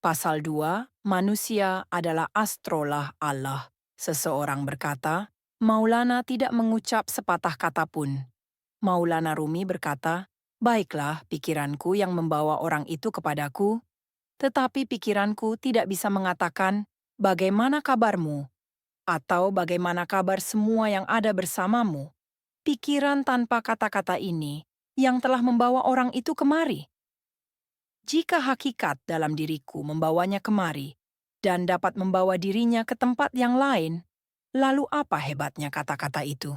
Pasal 2, manusia adalah astrolah Allah. Seseorang berkata, Maulana tidak mengucap sepatah kata pun. Maulana Rumi berkata, baiklah pikiranku yang membawa orang itu kepadaku, tetapi pikiranku tidak bisa mengatakan, bagaimana kabarmu? Atau bagaimana kabar semua yang ada bersamamu? Pikiran tanpa kata-kata ini yang telah membawa orang itu kemari. Jika hakikat dalam diriku membawanya kemari dan dapat membawa dirinya ke tempat yang lain, lalu apa hebatnya kata-kata itu?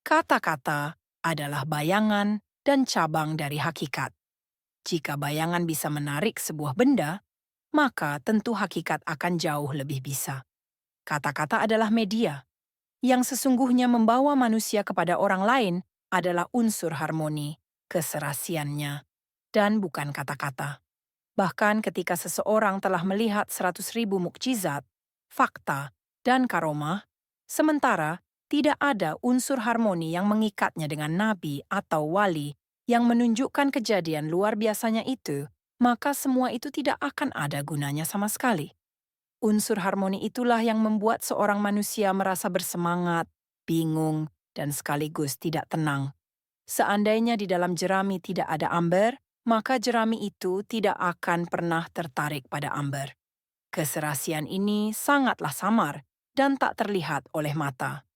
Kata-kata adalah bayangan dan cabang dari hakikat. Jika bayangan bisa menarik sebuah benda, maka tentu hakikat akan jauh lebih bisa. Kata-kata adalah media. Yang sesungguhnya membawa manusia kepada orang lain adalah unsur harmoni, keserasiannya, dan bukan kata-kata. Bahkan ketika seseorang telah melihat 100.000 mukjizat, fakta, dan karomah, sementara tidak ada unsur harmoni yang mengikatnya dengan nabi atau wali yang menunjukkan kejadian luar biasanya itu, maka semua itu tidak akan ada gunanya sama sekali. Unsur harmoni itulah yang membuat seorang manusia merasa bersemangat, bingung, dan sekaligus tidak tenang. Seandainya di dalam jerami tidak ada amber, maka jerami itu tidak akan pernah tertarik pada amber. Keserasian ini sangatlah samar dan tak terlihat oleh mata.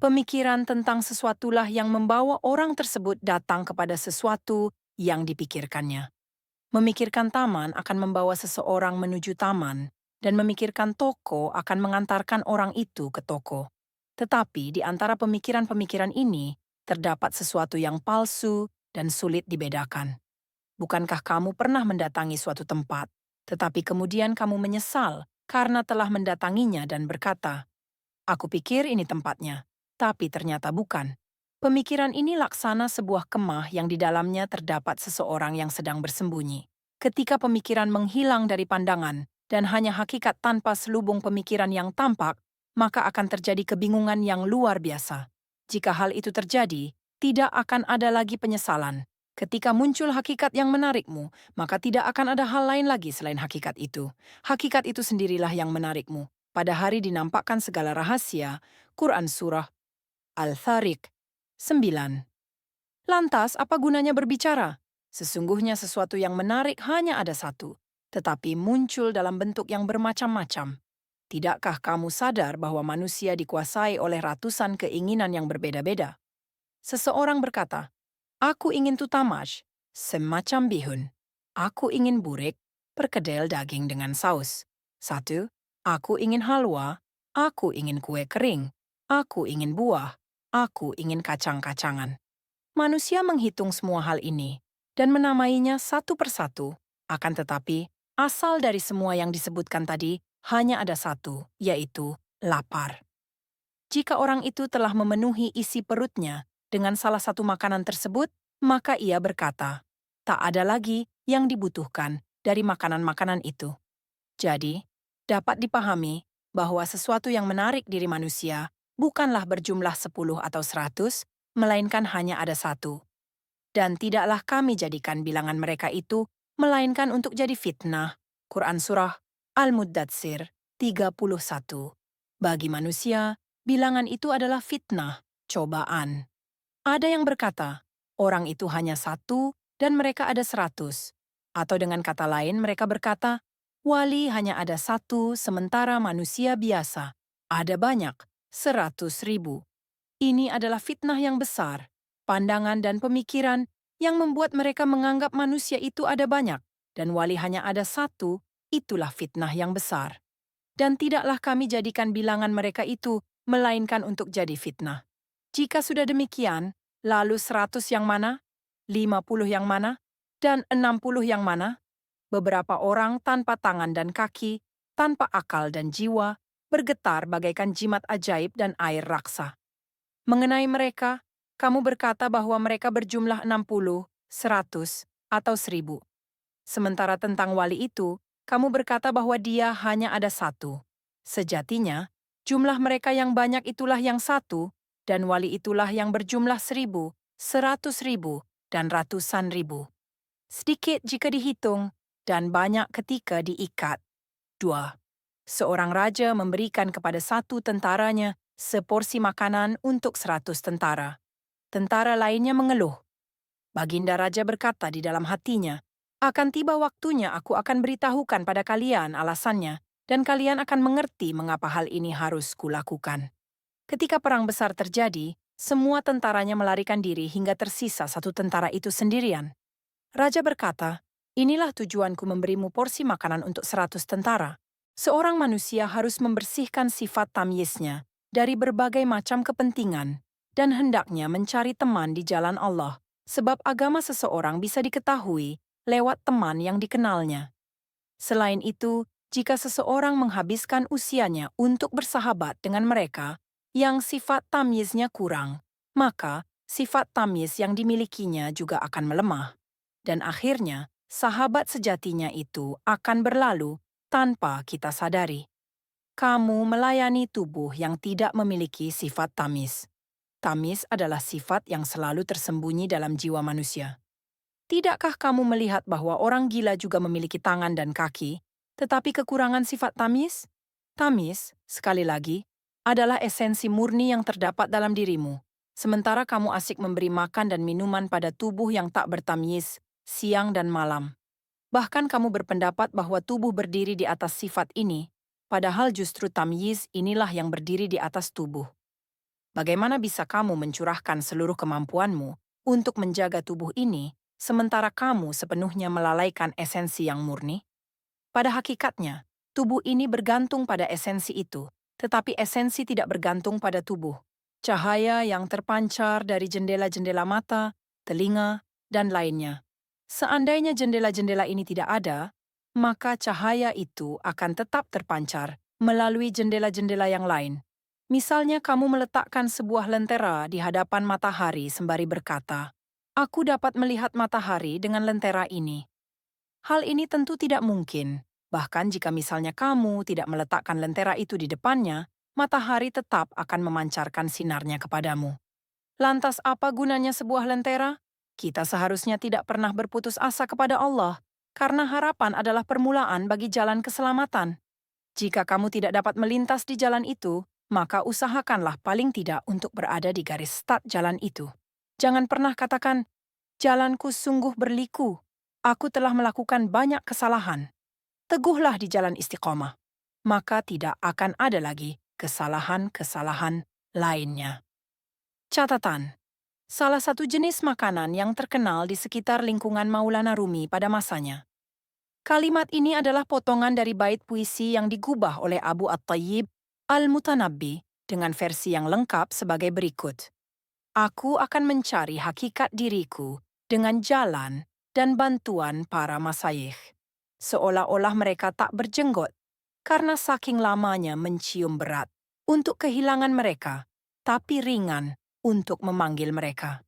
Pemikiran tentang sesuatulah yang membawa orang tersebut datang kepada sesuatu yang dipikirkannya. Memikirkan taman akan membawa seseorang menuju taman, dan memikirkan toko akan mengantarkan orang itu ke toko. Tetapi di antara pemikiran-pemikiran ini, terdapat sesuatu yang palsu dan sulit dibedakan. Bukankah kamu pernah mendatangi suatu tempat, tetapi kemudian kamu menyesal karena telah mendatanginya dan berkata, "Aku pikir ini tempatnya," tapi ternyata bukan. Pemikiran ini laksana sebuah kemah yang di dalamnya terdapat seseorang yang sedang bersembunyi. Ketika pemikiran menghilang dari pandangan dan hanya hakikat tanpa selubung pemikiran yang tampak, maka akan terjadi kebingungan yang luar biasa. Jika hal itu terjadi, tidak akan ada lagi penyesalan. Ketika muncul hakikat yang menarikmu, maka tidak akan ada hal lain lagi selain hakikat itu. Hakikat itu sendirilah yang menarikmu. Pada hari dinampakkan segala rahasia, Quran Surah Al-Tharik 9. Lantas, apa gunanya berbicara? Sesungguhnya sesuatu yang menarik hanya ada satu, tetapi muncul dalam bentuk yang bermacam-macam. Tidakkah kamu sadar bahwa manusia dikuasai oleh ratusan keinginan yang berbeda-beda? Seseorang berkata, aku ingin tutamash, semacam bihun. Aku ingin burik, perkedel daging dengan saus. Satu, aku ingin halwa, aku ingin kue kering, aku ingin buah, aku ingin kacang-kacangan. Manusia menghitung semua hal ini dan menamainya satu persatu. Akan tetapi, asal dari semua yang disebutkan tadi hanya ada satu, yaitu lapar. Jika orang itu telah memenuhi isi perutnya dengan salah satu makanan tersebut, maka ia berkata, tak ada lagi yang dibutuhkan dari makanan-makanan itu. Jadi, dapat dipahami bahwa sesuatu yang menarik diri manusia bukanlah berjumlah 10 atau 100, melainkan hanya ada satu. Dan tidaklah kami jadikan bilangan mereka itu, melainkan untuk jadi fitnah. Quran Surah Al-Muddatsir 31. Bagi manusia, bilangan itu adalah fitnah, cobaan. Ada yang berkata, orang itu hanya satu dan mereka ada 100. Atau dengan kata lain mereka berkata, wali hanya ada satu sementara manusia biasa. Ada banyak, 100.000. Ini adalah fitnah yang besar, pandangan dan pemikiran yang membuat mereka menganggap manusia itu ada banyak, dan wali hanya ada satu, itulah fitnah yang besar. Dan tidaklah kami jadikan bilangan mereka itu, melainkan untuk jadi fitnah. Jika sudah demikian, lalu 100 yang mana? 50 yang mana? Dan 60 yang mana? Beberapa orang tanpa tangan dan kaki, tanpa akal dan jiwa, bergetar bagaikan jimat ajaib dan air raksa. Mengenai mereka, kamu berkata bahwa mereka berjumlah 60, 100, atau 1.000. Sementara tentang wali itu, kamu berkata bahwa dia hanya ada satu. Sejatinya, jumlah mereka yang banyak itulah yang satu, dan wali itulah yang berjumlah 1.000, 100.000, dan ratusan ribu. Sedikit jika dihitung, dan banyak ketika diikat. 2. Seorang raja memberikan kepada satu tentaranya seporsi makanan untuk 100 tentara. Tentara lainnya mengeluh. Baginda Raja berkata di dalam hatinya, "Akan tiba waktunya aku akan beritahukan pada kalian alasannya, dan kalian akan mengerti mengapa hal ini harus kulakukan." Ketika perang besar terjadi, semua tentaranya melarikan diri hingga tersisa satu tentara itu sendirian. Raja berkata, "Inilah tujuanku memberimu porsi makanan untuk 100 tentara. Seorang manusia harus membersihkan sifat tamyiznya dari berbagai macam kepentingan dan hendaknya mencari teman di jalan Allah, sebab agama seseorang bisa diketahui lewat teman yang dikenalnya. Selain itu, jika seseorang menghabiskan usianya untuk bersahabat dengan mereka yang sifat tamyiznya kurang, maka sifat tamyiz yang dimilikinya juga akan melemah. Dan akhirnya, sahabat sejatinya itu akan berlalu tanpa kita sadari. Kamu melayani tubuh yang tidak memiliki sifat tamis. Tamis adalah sifat yang selalu tersembunyi dalam jiwa manusia. Tidakkah kamu melihat bahwa orang gila juga memiliki tangan dan kaki, tetapi kekurangan sifat tamis? Tamis, sekali lagi, adalah esensi murni yang terdapat dalam dirimu, sementara kamu asik memberi makan dan minuman pada tubuh yang tak bertamyiz, siang dan malam. Bahkan kamu berpendapat bahwa tubuh berdiri di atas sifat ini, padahal justru tamyiz inilah yang berdiri di atas tubuh. Bagaimana bisa kamu mencurahkan seluruh kemampuanmu untuk menjaga tubuh ini, sementara kamu sepenuhnya melalaikan esensi yang murni? Pada hakikatnya, tubuh ini bergantung pada esensi itu, tetapi esensi tidak bergantung pada tubuh. Cahaya yang terpancar dari jendela-jendela mata, telinga, dan lainnya. Seandainya jendela-jendela ini tidak ada, maka cahaya itu akan tetap terpancar melalui jendela-jendela yang lain. Misalnya kamu meletakkan sebuah lentera di hadapan matahari sembari berkata, "Aku dapat melihat matahari dengan lentera ini." Hal ini tentu tidak mungkin. Bahkan jika misalnya kamu tidak meletakkan lentera itu di depannya, matahari tetap akan memancarkan sinarnya kepadamu. Lantas apa gunanya sebuah lentera? Kita seharusnya tidak pernah berputus asa kepada Allah, karena harapan adalah permulaan bagi jalan keselamatan. Jika kamu tidak dapat melintas di jalan itu, maka usahakanlah paling tidak untuk berada di garis start jalan itu. Jangan pernah katakan, "Jalanku sungguh berliku. Aku telah melakukan banyak kesalahan." Teguhlah di jalan istiqomah. Maka tidak akan ada lagi kesalahan-kesalahan lainnya. Catatan. Salah satu jenis makanan yang terkenal di sekitar lingkungan Maulana Rumi pada masanya. Kalimat ini adalah potongan dari bait puisi yang digubah oleh Abu At-Tayyib Al-Mutanabbi dengan versi yang lengkap sebagai berikut. "Aku akan mencari hakikat diriku dengan jalan dan bantuan para masyayikh." Seolah-olah mereka tak berjenggot, karena saking lamanya mencium berat untuk kehilangan mereka, tapi ringan untuk memanggil mereka.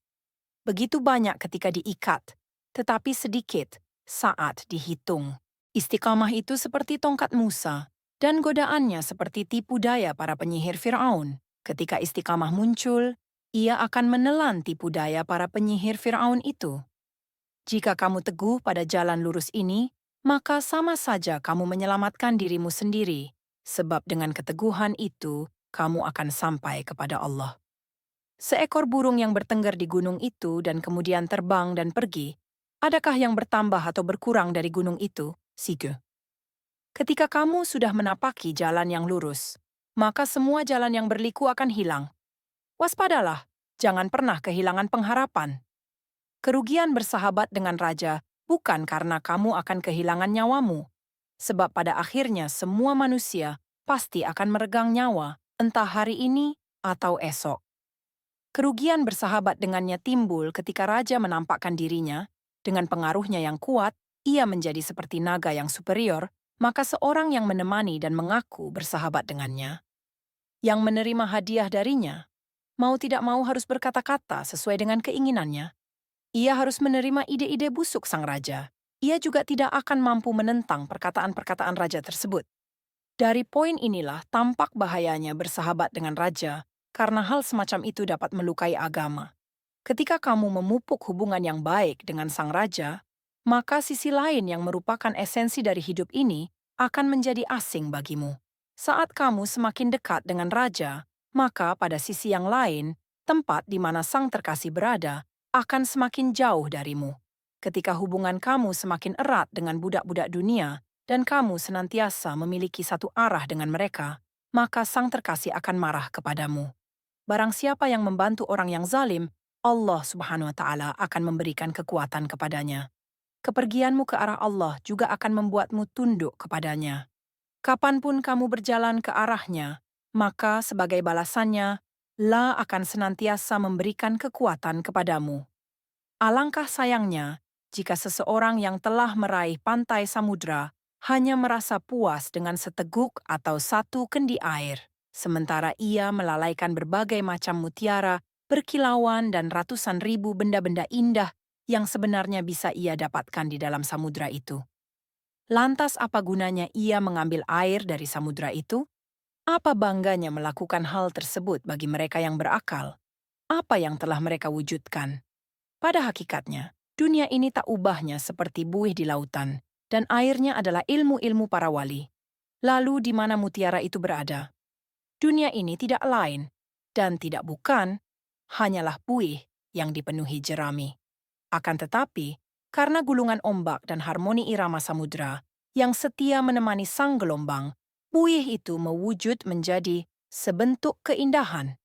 Begitu banyak ketika diikat, tetapi sedikit saat dihitung. Istiqamah itu seperti tongkat Musa, dan godaannya seperti tipu daya para penyihir Fir'aun. Ketika istiqamah muncul, ia akan menelan tipu daya para penyihir Fir'aun itu. Jika kamu teguh pada jalan lurus ini, maka sama saja kamu menyelamatkan dirimu sendiri, sebab dengan keteguhan itu, kamu akan sampai kepada Allah. Seekor burung yang bertengger di gunung itu dan kemudian terbang dan pergi, adakah yang bertambah atau berkurang dari gunung itu? Sige. Ketika kamu sudah menapaki jalan yang lurus, maka semua jalan yang berliku akan hilang. Waspadalah, jangan pernah kehilangan pengharapan. Kerugian bersahabat dengan raja bukan karena kamu akan kehilangan nyawamu, sebab pada akhirnya semua manusia pasti akan meregang nyawa, entah hari ini atau esok. Kerugian bersahabat dengannya timbul ketika raja menampakkan dirinya, dengan pengaruhnya yang kuat, ia menjadi seperti naga yang superior, maka seorang yang menemani dan mengaku bersahabat dengannya, yang menerima hadiah darinya, mau tidak mau harus berkata-kata sesuai dengan keinginannya. Ia harus menerima ide-ide busuk sang raja. Ia juga tidak akan mampu menentang perkataan-perkataan raja tersebut. Dari poin inilah tampak bahayanya bersahabat dengan raja, karena hal semacam itu dapat melukai agama. Ketika kamu memupuk hubungan yang baik dengan sang raja, maka sisi lain yang merupakan esensi dari hidup ini akan menjadi asing bagimu. Saat kamu semakin dekat dengan raja, maka pada sisi yang lain, tempat di mana sang terkasih berada akan semakin jauh darimu. Ketika hubungan kamu semakin erat dengan budak-budak dunia dan kamu senantiasa memiliki satu arah dengan mereka, maka sang terkasih akan marah kepadamu. Barang siapa yang membantu orang yang zalim, Allah Subhanahu wa Ta'ala akan memberikan kekuatan kepadanya. Kepergianmu ke arah Allah juga akan membuatmu tunduk kepadanya. Kapanpun kamu berjalan ke arahnya, maka sebagai balasannya, La akan senantiasa memberikan kekuatan kepadamu. Alangkah sayangnya jika seseorang yang telah meraih pantai samudra hanya merasa puas dengan seteguk atau satu kendi air, sementara ia melalaikan berbagai macam mutiara, berkilauan dan ratusan ribu benda-benda indah yang sebenarnya bisa ia dapatkan di dalam samudra itu. Lantas apa gunanya ia mengambil air dari samudra itu? Apa bangganya melakukan hal tersebut bagi mereka yang berakal? Apa yang telah mereka wujudkan? Pada hakikatnya, dunia ini tak ubahnya seperti buih di lautan, dan airnya adalah ilmu-ilmu para wali. Lalu di mana mutiara itu berada? Dunia ini tidak lain, dan tidak bukan, hanyalah buih yang dipenuhi jerami. Akan tetapi, karena gulungan ombak dan harmoni irama samudra yang setia menemani sang gelombang, buih itu mewujud menjadi sebentuk keindahan.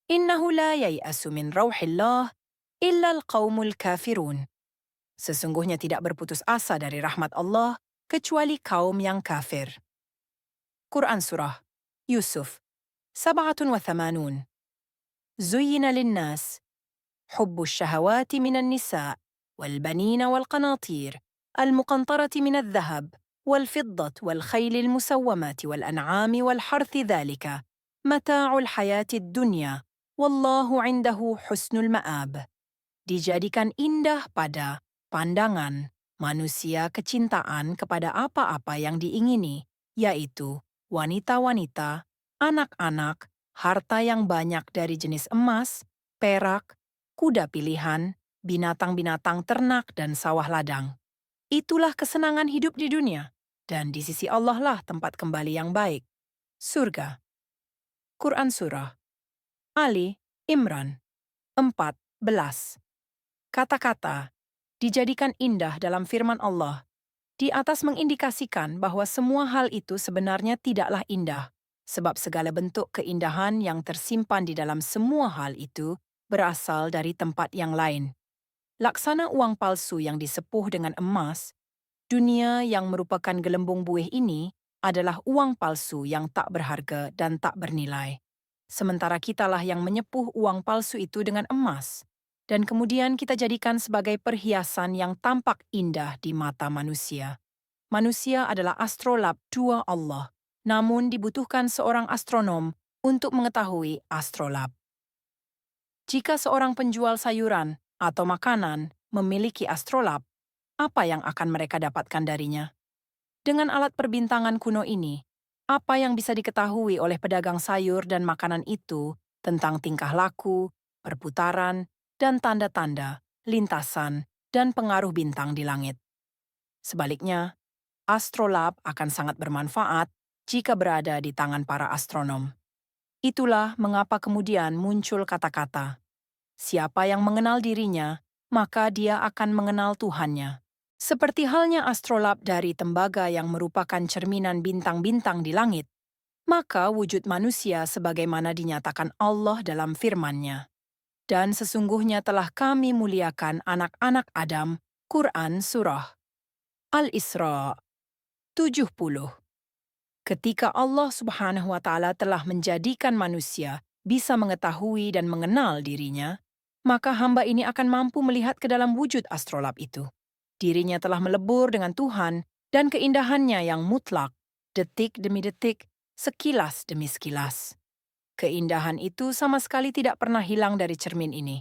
Innahu la yai'asu min rauhillah illa al-qaumul kafirun. Sesungguhnya tidak berputus asa dari rahmat Allah kecuali kaum yang kafir. Quran Surah Yusuf 87. زين للناس حب الشهوات من النساء والبنين والقناطير المقنطرة من الذهب والفضة والخيل المسومة والأنعام والحرث ذلك متاع الحياة الدنيا والله عنده حسن المآب. Dijadikan indah pada pandangan manusia kecintaan kepada apa-apa yang diingini, yaitu wanita-wanita, anak-anak, harta yang banyak dari jenis emas, perak, kuda pilihan, binatang-binatang ternak dan sawah ladang. Itulah kesenangan hidup di dunia, dan di sisi Allah lah tempat kembali yang baik. Surga. Quran Surah Ali Imran 14. Kata-kata dijadikan indah dalam firman Allah di atas mengindikasikan bahwa semua hal itu sebenarnya tidaklah indah, sebab segala bentuk keindahan yang tersimpan di dalam semua hal itu berasal dari tempat yang lain. Laksana uang palsu yang disepuh dengan emas, dunia yang merupakan gelembung buih ini adalah uang palsu yang tak berharga dan tak bernilai. Sementara kitalah yang menyepuh uang palsu itu dengan emas, dan kemudian kita jadikan sebagai perhiasan yang tampak indah di mata manusia. Manusia adalah astrolab dua Allah, namun dibutuhkan seorang astronom untuk mengetahui astrolab. Jika seorang penjual sayuran atau makanan memiliki astrolab, apa yang akan mereka dapatkan darinya? Dengan alat perbintangan kuno ini, apa yang bisa diketahui oleh pedagang sayur dan makanan itu tentang tingkah laku, perputaran, dan tanda-tanda, lintasan, dan pengaruh bintang di langit. Sebaliknya, astrolab akan sangat bermanfaat jika berada di tangan para astronom. Itulah mengapa kemudian muncul kata-kata, siapa yang mengenal dirinya, maka dia akan mengenal Tuhannya. Seperti halnya astrolab dari tembaga yang merupakan cerminan bintang-bintang di langit, maka wujud manusia sebagaimana dinyatakan Allah dalam firman-Nya. Dan sesungguhnya telah kami muliakan anak-anak Adam, Quran Surah Al-Isra 70. Ketika Allah Subhanahu wa Ta'ala telah menjadikan manusia bisa mengetahui dan mengenal dirinya, maka hamba ini akan mampu melihat ke dalam wujud astrolab itu. Dirinya telah melebur dengan Tuhan dan keindahannya yang mutlak, detik demi detik, sekilas demi sekilas. Keindahan itu sama sekali tidak pernah hilang dari cermin ini.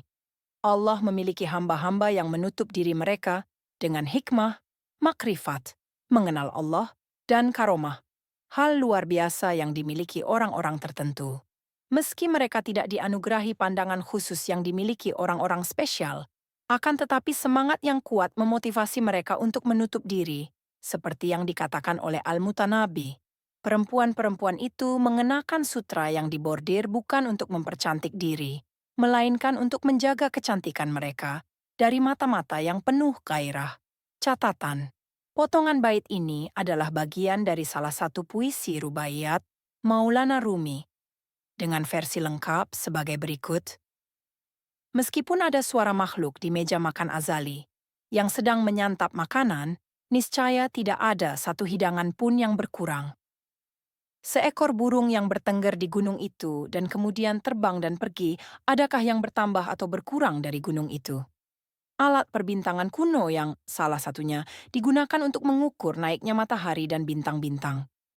Allah memiliki hamba-hamba yang menutup diri mereka dengan hikmah, makrifat, mengenal Allah, dan karomah. Hal luar biasa yang dimiliki orang-orang tertentu. Meski mereka tidak dianugerahi pandangan khusus yang dimiliki orang-orang spesial, Akan tetapi semangat yang kuat memotivasi mereka untuk menutup diri, seperti yang dikatakan oleh Al-Mutanabi. Perempuan-perempuan itu mengenakan sutra yang dibordir bukan untuk mempercantik diri, melainkan untuk menjaga kecantikan mereka dari mata-mata yang penuh gairah. Catatan, potongan bait ini adalah bagian dari salah satu puisi Rubaiyat Maulana Rumi, dengan versi lengkap sebagai berikut. Meskipun ada suara makhluk di meja makan Azali yang sedang menyantap makanan, niscaya tidak ada satu hidangan pun yang berkurang. Seekor burung yang bertengger di gunung itu dan kemudian terbang dan pergi, adakah yang bertambah atau berkurang dari gunung itu? Alat perbintangan kuno yang, salah satunya, digunakan untuk mengukur naiknya matahari dan bintang-bintang.